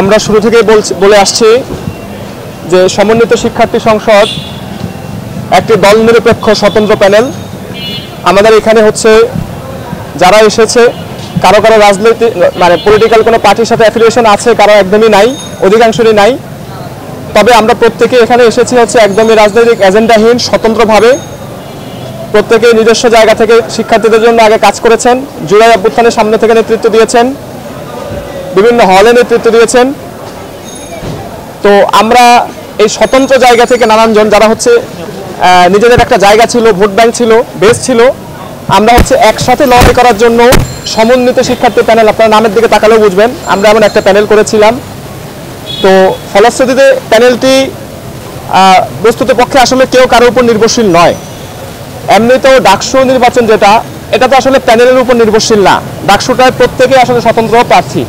আমরা শুরু থেকেই বলে আসছি যে সমন্বিত শিক্ষার্থী সংসদ একটি দল নিরপেক্ষ স্বতন্ত্র প্যানেল। আমাদের এখানে হচ্ছে যারা এসেছে কারো কারো রাজনৈতিক মানে পলিটিক্যাল কোনো পার্টির সাথে অ্যাফিলিয়েশন আছে, কারো একদমই নাই, অধিকাংশই নাই। তবে আমরা প্রত্যেকে এখানে এসেছি হচ্ছে একদমই রাজনৈতিক এজেন্ডাহীন স্বতন্ত্রভাবে। প্রত্যেকে নিজস্ব জায়গা থেকে শিক্ষার্থীদের জন্য আগে কাজ করেছেন, জুলাই অভ্যুত্থানের সামনে থেকে নেতৃত্ব দিয়েছেন, বিভিন্ন হলে নেতৃত্ব দিয়েছেন। তো আমরা এই স্বতন্ত্র জায়গা থেকে নানানজন যারা হচ্ছে নিজেদের একটা জায়গা ছিল, ভোট ব্যাংক ছিল, বেস ছিল, আমরা হচ্ছে একসাথে লড়াই করার জন্য সমন্বিত শিক্ষার্থী প্যানেল, আপনার নামের দিকে তাকালেও বুঝবেন আমরা এমন একটা প্যানেল করেছিলাম। তো ফলশ্রুতিতে প্যানেলটি বস্তুত পক্ষে আসলে কেউ কারোর উপর নির্ভরশীল নয়। এমনিতেও ডাকসু নির্বাচন যেটা, এটা তো আসলে প্যানেলের উপর নির্ভরশীল না। ডাকসুটায় প্রত্যেকে আসলে স্বতন্ত্র প্রার্থী,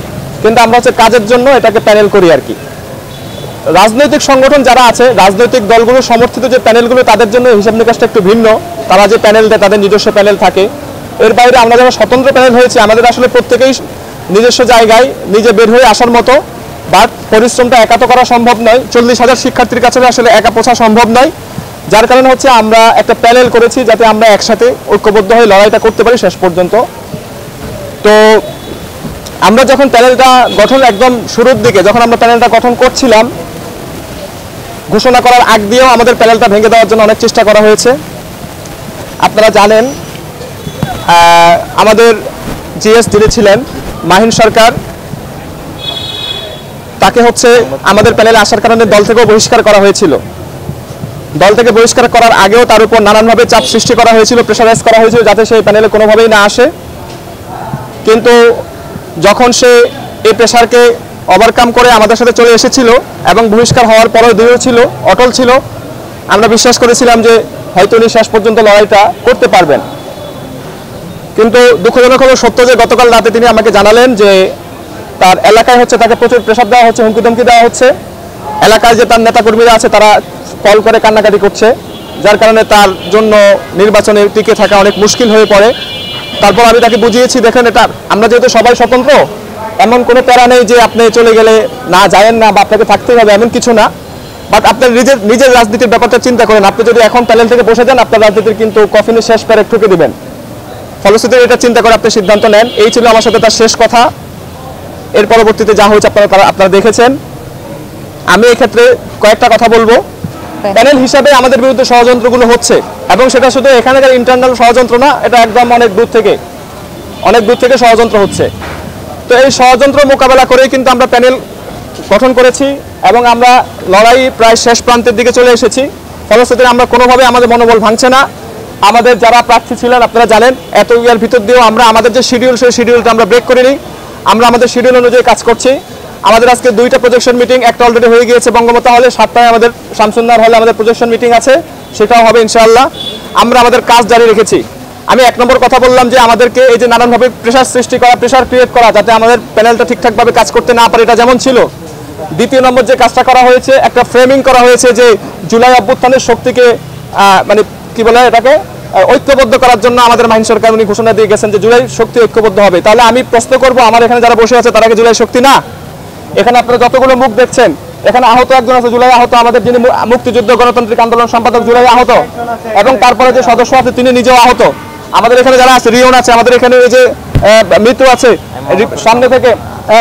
কিন্তু আমরা হচ্ছে কাজের জন্য এটাকে প্যানেল করি আর কি। রাজনৈতিক সংগঠন যারা আছে, রাজনৈতিক দলগুলো সমর্থিত যে প্যানেলগুলো, তাদের জন্য হিসাব নিকাশটা একটু ভিন্ন। তারা যে প্যানেল দেয় তাদের নিজস্ব প্যানেল থাকে। এর বাইরে আমরা যারা স্বতন্ত্র প্যানেল হয়েছি, আমাদের আসলে প্রত্যেকেই নিজস্ব জায়গায় নিজে বের হয়ে আসার মতো, বাট পরিশ্রমটা একা তো করা সম্ভব নয়। 40,000 শিক্ষার্থীর কাছে আসলে একা পৌঁছা সম্ভব নয়। যার কারণে হচ্ছে আমরা একটা প্যানেল করেছি যাতে আমরা একসাথে ঐক্যবদ্ধ হয়ে লড়াইটা করতে পারি শেষ পর্যন্ত। তো আমরা যখন প্যানেলটা গঠন একদম শুরুর দিকে যখন আমরা প্যানেলটা গঠন করছিলাম, ঘোষণা করার আগ দিয়েও আমাদের প্যানেলটা ভেঙে দেওয়ার জন্য অনেক চেষ্টা করা হয়েছে। আপনারা জানেন আমাদের জিএস যিনি ছিলেন মাহিন সরকার, তাকে হচ্ছে আমাদের প্যানেলে আসার কারণে দল থেকেও বহিষ্কার করা হয়েছিল। দল থেকে বহিষ্কার করার আগেও তার উপর নানানভাবে চাপ সৃষ্টি করা হয়েছিল, প্রেশারাইজ করা হয়েছিল যাতে সেই প্যানেলে কোনোভাবেই না আসে। কিন্তু যখন সে এই প্রেশারকে ওভারকাম করে আমাদের সাথে চলে এসেছিল এবং বহিষ্কার হওয়ার পরেও দৃঢ় ছিল, অটল ছিল, আমরা বিশ্বাস করেছিলাম যে হয়তো উনি শেষ পর্যন্ত লড়াইটা করতে পারবেন। কিন্তু দুঃখজনক হলো সত্য যে গতকাল রাতে তিনি আমাকে জানালেন যে তার এলাকায় হচ্ছে তাকে প্রচুর প্রেশার দেওয়া হচ্ছে, হুমকি দেওয়া হচ্ছে। এলাকায় যে তার নেতাকর্মীরা আছে তারা কল করে কান্নাকাটি করছে, যার কারণে তার জন্য নির্বাচনে টিকে থাকা অনেক মুশকিল হয়ে পড়ে। তারপর আমি তাকে বুঝিয়েছি, দেখেন এটা আমরা যেহেতু সবাই স্বতন্ত্র, এমন কোনো প্যারা নেই যে আপনি চলে গেলে না যায়েন না বা আপনাকে থাকতেই হবে, এমন কিছু না। বাট আপনার নিজের রাজনীতির ব্যাপারটা চিন্তা করেন। আপনি যদি এখন প্যানেল থেকে বসে যান, আপনার রাজনীতির কিন্তু কফিনের শেষ প্যারে ঠুকে দিবেন। ফলশ্রুতিতে এটা চিন্তা করে আপনি সিদ্ধান্ত নেন। এই ছিল আমার সাথে তার শেষ কথা। এর পরবর্তীতে যা হয়েছে আপনারা দেখেছেন। আমি এক্ষেত্রে কয়েকটা কথা বলবো। প্যানেল হিসাবে আমাদের বিরুদ্ধে ষড়যন্ত্রগুলো হচ্ছে, এবং সেটা শুধু এখানকার ইন্টারনাল ষড়যন্ত্র না, এটা একদম অনেক দূর থেকে ষড়যন্ত্র হচ্ছে। তো এই ষড়যন্ত্র মোকাবেলা করেই কিন্তু আমরা প্যানেল গঠন করেছি এবং আমরা লড়াই প্রায় শেষ প্রান্তের দিকে চলে এসেছি। ফলশ্রুতিতে আমরা কোনোভাবে আমাদের মনোবল ভাঙছে না। আমাদের যারা প্রার্থী ছিলেন আপনারা জানেন, এত ইয়ার ভিতর দিয়েও আমরা আমাদের যে শিডিউল, সেই শিডিউলটা আমরা ব্রেক করিনি। আমরা আমাদের শিডিউল অনুযায়ী কাজ করছি। আমাদের আজকে 2টা প্রজেকশন মিটিং, একটা অলরেডি হয়ে গিয়েছে বঙ্গমাতা হলে, 7টায় আমাদের শামসুন্নাহর হলে আমাদের প্রজেকশন মিটিং আছে, সেটাও হবে ইনশাআল্লাহ। আমরা আমাদের কাজ জারি রেখেছি। আমি 1 নম্বর কথা বললাম যে আমাদেরকে এই যে নানানভাবে প্রেশার সৃষ্টি করা, প্রেশার ক্রিয়েট করা যাতে আমাদের প্যানেলটা ঠিকঠাকভাবে কাজ করতে না পারে, এটা যেমন ছিল। 2য় নম্বর যে কাজটা করা হয়েছে, একটা ফ্রেমিং করা হয়েছে যে জুলাই অভ্যুত্থানের শক্তিকে মানে কি বলে এটাকে ঐক্যবদ্ধ করার জন্য আমাদের মাহিন সরকার উনি ঘোষণা দিয়ে গেছেন যে জুলাই শক্তি ঐক্যবদ্ধ হবে। তাহলে আমি প্রশ্ন করব, আমার এখানে যারা বসে আছে তারা কি জুলাই শক্তি না? এখানে আপনারা যতগুলো মুখ দেখছেন, এখানে আহত একজন আছে, জুলাই আহত, আমাদের যিনি মুক্তিযুদ্ধ গণতান্ত্রিক আন্দোলন সম্পাদক জুলাই আহত, এবং তারপরে যে সদস্য আছে তিনি নিজেও আহত। আমাদের এখানে যারা আছে, রিয়ন আছে, আমাদের এখানে এই যে মৃত্যু আছে সামনে থেকে,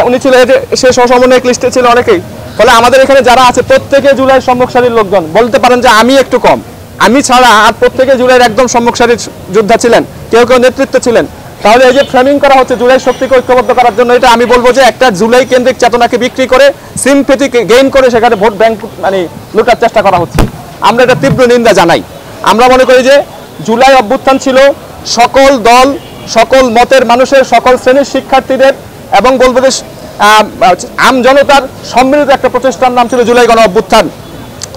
উনি ছিল এই যে সে সহসমন্বয়ক লিস্টে ছিল অনেকেই। ফলে আমাদের এখানে যারা আছে প্রত্যেকে জুলাই সম্মুখসারির লোকজন। বলতে পারেন যে আমি একটু কম, আমি ছাড়া আর প্রত্যেকে জুলাইয়ের একদম সম্মুখসারির যোদ্ধা ছিলেন, কেউ নেতৃত্ব ছিলেন। তাহলে এই যে ফ্রেমিং করা হচ্ছে জুলাই শক্তিকে ঐক্যবদ্ধ করার জন্য, এটা আমি বলবো যে একটা জুলাই কেন্দ্রিক চেতনাকে বিক্রি করে, সিম্পেথি গেইন করে সেখানে ভোট ব্যাংক মানে লুটার চেষ্টা করা হচ্ছে। আমরা এটা তীব্র নিন্দা জানাই। আমরা মনে করি যে জুলাই অভ্যুত্থান ছিল সকল দল, সকল মতের মানুষের, সকল শ্রেণীর শিক্ষার্থীদের এবং বলবো যে আম জনতার সম্মিলিত একটা প্রচেষ্টার নাম ছিল জুলাই গণ অভ্যুত্থান।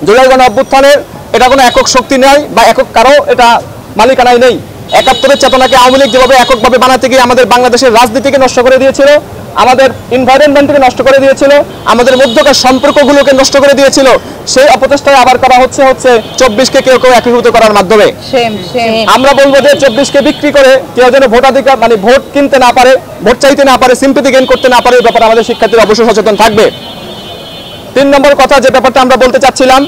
জুলাই গণ অভ্যুত্থানের এটা কোনো একক শক্তি নেই বা একক কারো এটা মালিকানাই নেই। 71-এর চেতনাকে আওয়ামী লীগ যেভাবে এককভাবে বানাতে গিয়ে আমাদের বাংলাদেশের রাজনীতিকে নষ্ট করে দিয়েছিল, আমাদের এনভায়রনমেন্টকে নষ্ট করে দিয়েছিল, আমাদের মধ্যকার সম্পর্কগুলোকে নষ্ট করে দিয়েছিল, সেই অপচেষ্টায় আবার করা হচ্ছে 24কে কেউ একীভূত করার মাধ্যমে। আমরা বলবো যে 24কে বিক্রি করে কেউ যেন ভোটাধিকার মানে ভোট কিনতে না পারে, ভোট চাইতে না পারে, সিম্পেথি গেইন করতে না পারে, এই ব্যাপারে আমাদের শিক্ষার্থীরা অবশ্যই সচেতন থাকবে। 3 নম্বর কথা যে ব্যাপারটা আমরা বলতে চাচ্ছিলাম,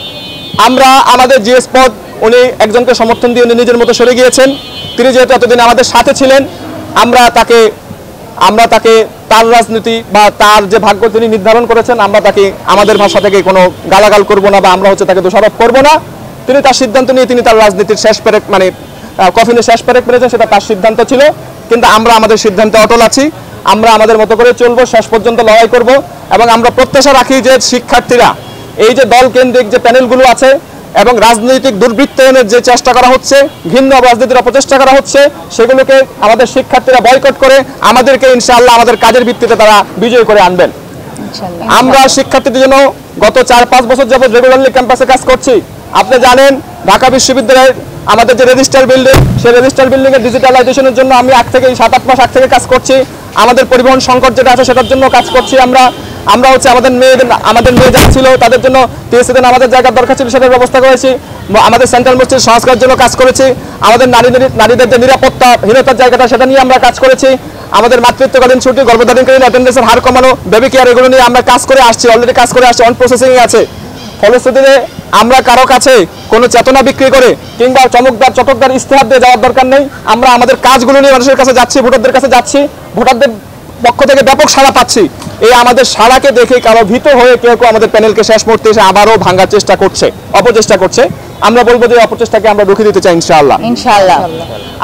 আমরা আমাদের জিএস পদ উনি একজনকে সমর্থন দিয়ে উনি নিজের মতো সরে গিয়েছেন। তিনি যেহেতু এতদিন আমাদের সাথে ছিলেন, আমরা তাকে তার রাজনীতি বা তার যে ভাগ্য তিনি নির্ধারণ করেছেন, আমরা তাকে আমাদের ভাষা থেকে কোনো গালাগাল করব না বা আমরা তাকে দোষারোপ করব না। তিনি তার সিদ্ধান্ত নিয়ে তিনি তার রাজনীতির শেষ পেরেক মানে কফিনের শেষ পেরেক মেরেছেন, সেটা তার সিদ্ধান্ত ছিল। কিন্তু আমরা আমাদের সিদ্ধান্তে অটল আছি, আমরা আমাদের মতো করে চলবো, শেষ পর্যন্ত লড়াই করব। এবং আমরা প্রত্যাশা রাখি যে শিক্ষার্থীরা এই যে দল কেন্দ্রিক যে প্যানেলগুলো আছে এবং রাজনৈতিক দুর্বৃত্তায়নের যে চেষ্টা করা হচ্ছে, ঘৃণ্য রাজনীতির অপচেষ্টা করা হচ্ছে, সেগুলোকে আমাদের শিক্ষার্থীরা বয়কট করে আমাদেরকে ইনশাআল্লাহ আমাদের কাজের ভিত্তিতে তারা বিজয় করে আনবেন। আমরা শিক্ষার্থীদের জন্য গত 4-5 বছর যাবত রেগুলারলি ক্যাম্পাসে কাজ করছি। আপনি জানেন ঢাকা বিশ্ববিদ্যালয়ের আমাদের যে রেজিস্টার বিল্ডিং, সেই রেজিস্টার বিল্ডিং এর ডিজিটালাইজেশনের জন্য আমি 7-8 মাস আগে থেকে কাজ করছি। আমাদের পরিবহন সংকট যেটা আছে সেটার জন্য কাজ করছি। আমরা আমাদের মেয়ে যারা ছিল তাদের জন্য টিএসসিতে আমাদের জায়গার দরকার ছিল, সেটার ব্যবস্থা করেছি। আমাদের সেন্ট্রাল মসজিদ সংস্কারের জন্য কাজ করেছি। আমাদের নারীদের যে নিরাপত্তাহীনতার জায়গাটা সেটা নিয়ে আমরা কাজ করেছি। আমাদের মাতৃত্বকালীন ছুটি, গর্ভধারণকালীন অ্যাটেন্ডেন্সের হার কমানো, বেবি কেয়ার, এগুলো নিয়ে আমরা কাজ করে আসছি, অলরেডি কাজ করে আসছি, অন প্রসেসিং আছে। ফলশ্রুতিতে আমরা কারো কাছে কোনো চেতনা বিক্রি করে কিংবা চটকদার ইস্তেহার দিয়ে যাওয়ার দরকার নেই। আমরা আমাদের কাজগুলো নিয়ে মানুষের কাছে যাচ্ছি, ভোটারদের কাছে যাচ্ছি, ভোটারদের পক্ষ থেকে ব্যাপক সাড়া পাচ্ছি। এই আমাদের সাড়াকে দেখে কারো ভীত হয়ে কেউ আমাদের প্যানেলকে শেষ মুহূর্তে এসে আবারও ভাঙার চেষ্টা করছে, অপচেষ্টা করছে। আমরা বলবো যে অপচেষ্টাকে আমরা রুখে দিতে চাই ইনশাআল্লাহ।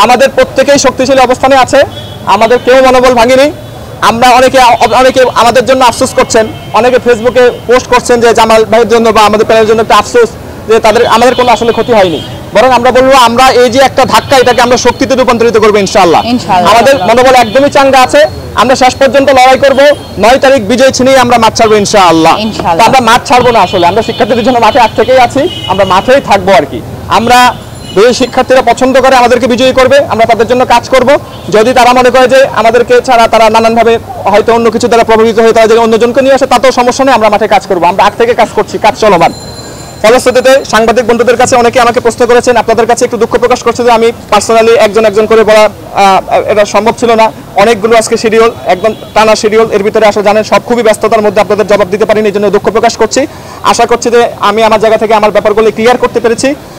আমাদের প্রত্যেকেই শক্তিশালী অবস্থানে আছে, আমাদের কেউ মনোবল ভাঙেনি। আমরা অনেকে আমাদের জন্য আফসোস করছেন, অনেকে ফেসবুকে পোস্ট করছেন যে জামাল ভাইয়ের জন্য বা আমাদের প্যানেলের জন্য একটা আফসোস, যে আমাদের কোনো আসলে ক্ষতি হয়নি। বরং আমরা বলবো আমরা এই যে একটা ধাক্কা, এটাকে আমরা শক্তিতে রূপান্তরিত করবো ইনশাআল্লাহ। আমাদের মনোবল একদমই চাঙ্গা আছে, আমরা শেষ পর্যন্ত লড়াই করব। 9 তারিখ বিজয় ছিনিয়ে আমরা মাঠ ছাড়বো ইনশাআল্লাহ। আমরা মাঠ ছাড়বো না, আসলে আমরা শিক্ষার্থীদের জন্য মাঠে আগ থেকেই আছি, আমরা মাঠেই থাকবো আর কি। আমরা যদি শিক্ষার্থীরা পছন্দ করে আমাদেরকে বিজয়ী করবে, আমরা তাদের জন্য কাজ করব। যদি তারা মনে করে যে আমাদেরকে ছাড়া তারা নানানভাবে হয়তো অন্য কিছু দ্বারা প্রভাবিত হয়ে তারা যদি অন্যজনকে নিয়ে আসে, তাতেও সমস্যা নেই, আমরা মাঠে কাজ করব। আমরা আগ থেকে কাজ করছি, কাজ চলমান। ফলশ্রুতিতে সাংবাদিক বন্ধুদের কাছে অনেকে আমাকে প্রশ্ন করেছেন, আপনাদের কাছে একটু দুঃখ প্রকাশ করছে যে আমি পার্সোনালি একজন করে বলা এটা সম্ভব ছিল না। অনেকগুলো আজকে শিডিউল, একদম টানা শিডিউল, এর ভিতরে আসলে জানেন সব খুবই ব্যস্ততার মধ্যে আপনাদের জবাব দিতে পারিনি, এই জন্য দুঃখ প্রকাশ করছি। আশা করছি যে আমি আমার জায়গা থেকে আমার ব্যাপারগুলো ক্লিয়ার করতে পেরেছি।